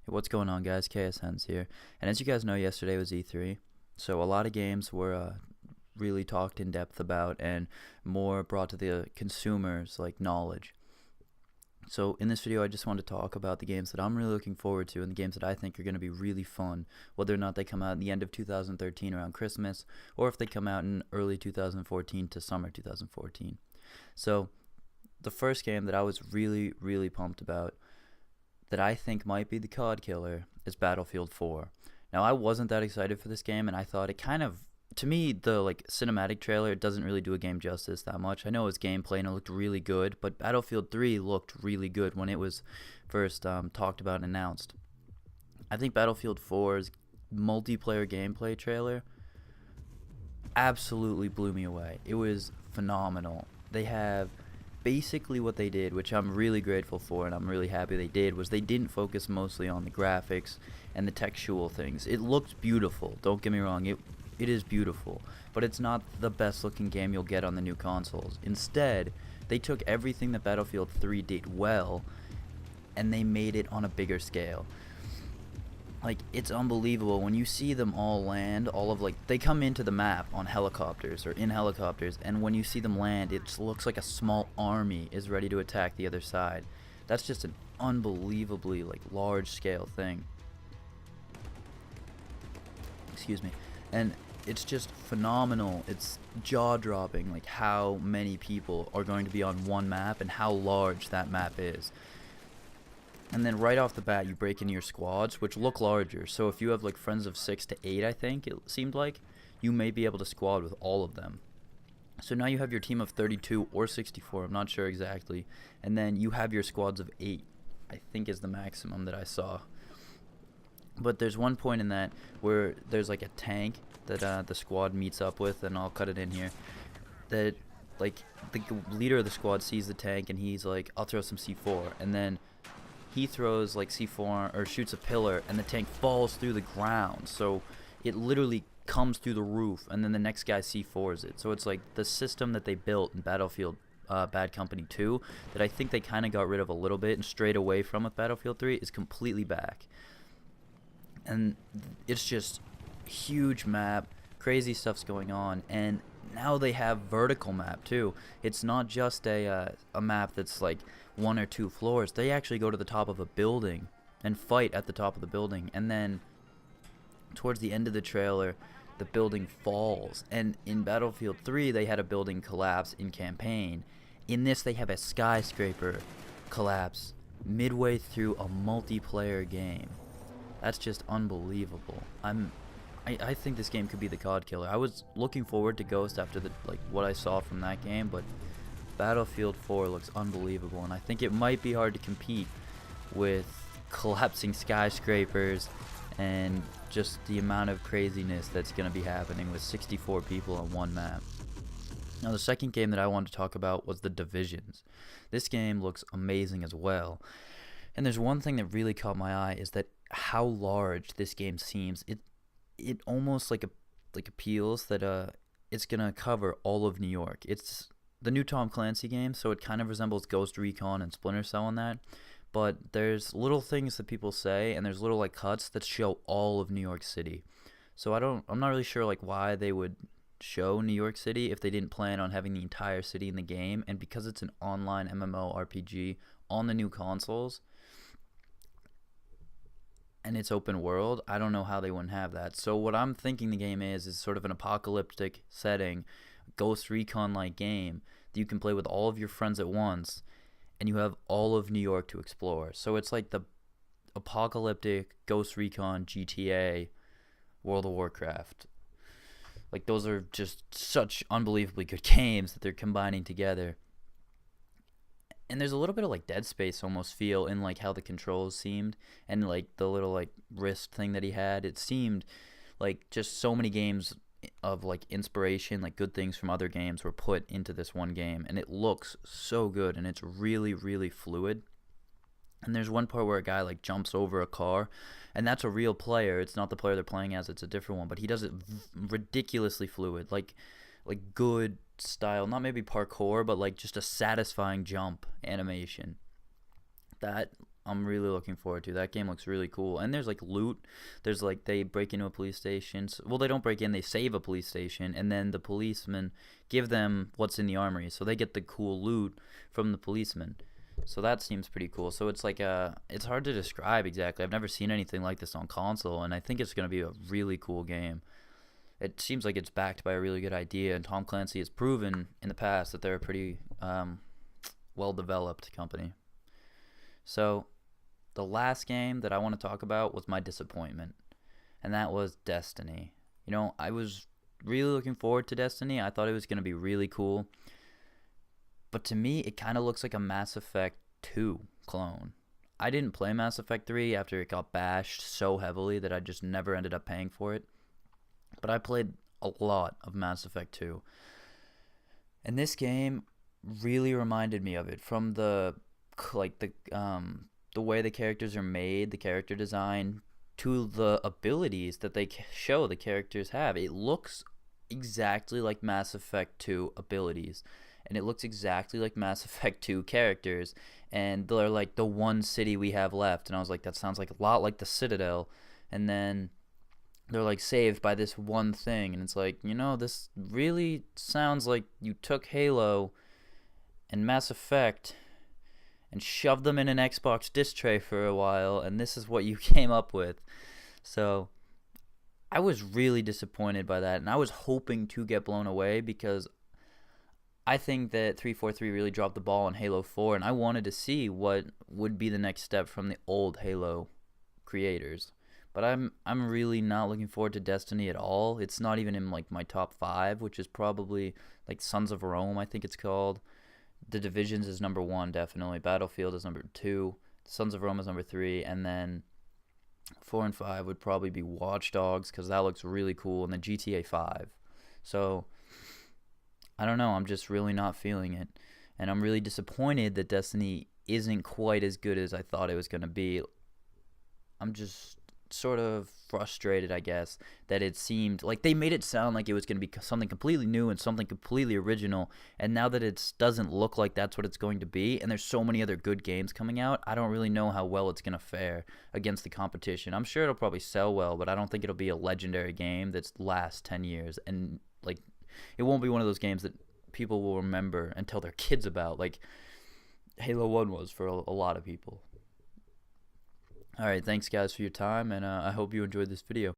Hey, what's going on, guys? Hens here. And as you guys know, yesterday was E3. So a lot of games were really talked in depth about and more brought to the consumers like knowledge. So in this video, I just want to talk about the games that I'm really looking forward to and the games that I think are going to be really fun, whether or not they come out in the end of 2013 around Christmas or if they come out in early 2014 to summer 2014. So the first game that I was really, really pumped about that I think might be the COD killer is Battlefield 4. Now, I wasn't that excited for this game, and I thought it kind of, to me, the cinematic trailer, it doesn't really do a game justice that much. I know it was gameplay and it looked really good, but Battlefield 3 looked really good when it was first talked about and announced. I think Battlefield 4's multiplayer gameplay trailer absolutely blew me away. It was phenomenal. They have basically what they did, which I'm really grateful for and I'm really happy they did, was they didn't focus mostly on the graphics and the textual things. It looked beautiful, don't get me wrong, it is beautiful, but it's not the best looking game you'll get on the new consoles. Instead, they took everything that Battlefield 3 did well and they made it on a bigger scale. It's unbelievable when you see them all land, they come into the map on helicopters or in helicopters, and when you see them land, it just looks like a small army is ready to attack the other side. That's just an unbelievably large scale thing. Excuse me. And it's just phenomenal. It's jaw-dropping how many people are going to be on one map and how large that map is. And then right off the bat, you break into your squads, which look larger. So if you have friends of 6 to 8, I think it seemed like, you may be able to squad with all of them. So now you have your team of 32 or 64, I'm not sure exactly. And then you have your squads of 8, I think is the maximum that I saw. But there's one point in that where there's a tank that the squad meets up with, and I'll cut it in here, that the leader of the squad sees the tank and he's like, I'll throw some C4, and then he throws C4 or shoots a pillar and the tank falls through the ground, so it literally comes through the roof, and then the next guy C4s it. So it's the system that they built in Battlefield Bad Company 2 that I think they kind of got rid of a little bit and strayed away from with Battlefield 3 is completely back. And it's just huge map, crazy stuff's going on, and now they have vertical map too. It's not just a map that's one or two floors. They actually go to the top of a building and fight at the top of the building, and then towards the end of the trailer the building falls. And in Battlefield 3 they had a building collapse in campaign. In this they have a skyscraper collapse midway through a multiplayer game. That's just unbelievable. I think this game could be the COD killer. I was looking forward to Ghost after what I saw from that game, but Battlefield 4 looks unbelievable, and I think it might be hard to compete with collapsing skyscrapers and just the amount of craziness that's going to be happening with 64 people on one map. Now, the second game that I wanted to talk about was The Divisions. This game looks amazing as well. And there's one thing that really caught my eye is that how large this game seems. It almost appeals that it's going to cover all of New York. It's the new Tom Clancy game, so it kind of resembles Ghost Recon and Splinter Cell in that. But there's little things that people say, and there's little cuts that show all of New York City. So I'm not really sure why they would show New York City if they didn't plan on having the entire city in the game. And because it's an online MMORPG on the new consoles and it's open world, I don't know how they wouldn't have that. So what I'm thinking the game is sort of an apocalyptic setting, Ghost Recon like game that you can play with all of your friends at once, and you have all of New York to explore. So it's like the apocalyptic Ghost Recon, GTA, World of Warcraft. Those are just such unbelievably good games that they're combining together. And there's a little bit of Dead Space almost feel in how the controls seemed, and the little wrist thing that he had. It seemed just so many games of inspiration, good things from other games were put into this one game, and it looks so good, and it's really, really fluid. And there's one part where a guy jumps over a car, and that's a real player. It's not the player they're playing as, it's a different one, but he does it ridiculously fluid, good style, not maybe parkour, but just a satisfying jump animation. That I'm really looking forward to. That game looks really cool. And there's like loot. There's like they break into a police station. Well, they don't break in, they save a police station, and then the policemen give them what's in the armory. So they get the cool loot from the policemen. So that seems pretty cool. So it's like it's hard to describe exactly. I've never seen anything like this on console, and I think it's going to be a really cool game. It seems like it's backed by a really good idea, and Tom Clancy has proven in the past that they're a pretty well-developed company. So the last game that I want to talk about was my disappointment, and that was Destiny. You know, I was really looking forward to Destiny. I thought it was going to be really cool. But to me, it kind of looks like a Mass Effect 2 clone. I didn't play Mass Effect 3 after it got bashed so heavily that I just never ended up paying for it. But I played a lot of Mass Effect 2. And this game really reminded me of it, from the way the characters are made, the character design, to the abilities that they show the characters have. It looks exactly like Mass Effect 2 abilities, and it looks exactly like Mass Effect 2 characters, and they're like the one city we have left, and I was like, that sounds like a lot like the Citadel. And then they're like saved by this one thing, and it's like, you know, this really sounds like you took Halo and Mass Effect and shoved them in an Xbox disc tray for a while, and this is what you came up with. So I was really disappointed by that, and I was hoping to get blown away, because I think that 343 really dropped the ball on Halo 4, and I wanted to see what would be the next step from the old Halo creators. But I'm really not looking forward to Destiny at all. It's not even in like my top 5, which is probably like Sons of Rome, I think it's called. The Divisions is number 1, definitely. Battlefield is number 2. Sons of Rome is number 3, and then 4 and 5 would probably be Watch Dogs, because that looks really cool, and then GTA 5. So I don't know. I'm just really not feeling it, and I'm really disappointed that Destiny isn't quite as good as I thought it was going to be. I'm just sort of frustrated, I guess, that it seemed like they made it sound like it was going to be something completely new and something completely original, and now that it doesn't look like that's what it's going to be, and there's so many other good games coming out, I don't really know how well it's going to fare against the competition. I'm sure it'll probably sell well, but I don't think it'll be a legendary game that's lasts 10 years, and like, it won't be one of those games that people will remember and tell their kids about, like Halo 1 was for a lot of people. Alright, thanks guys for your time, and I hope you enjoyed this video.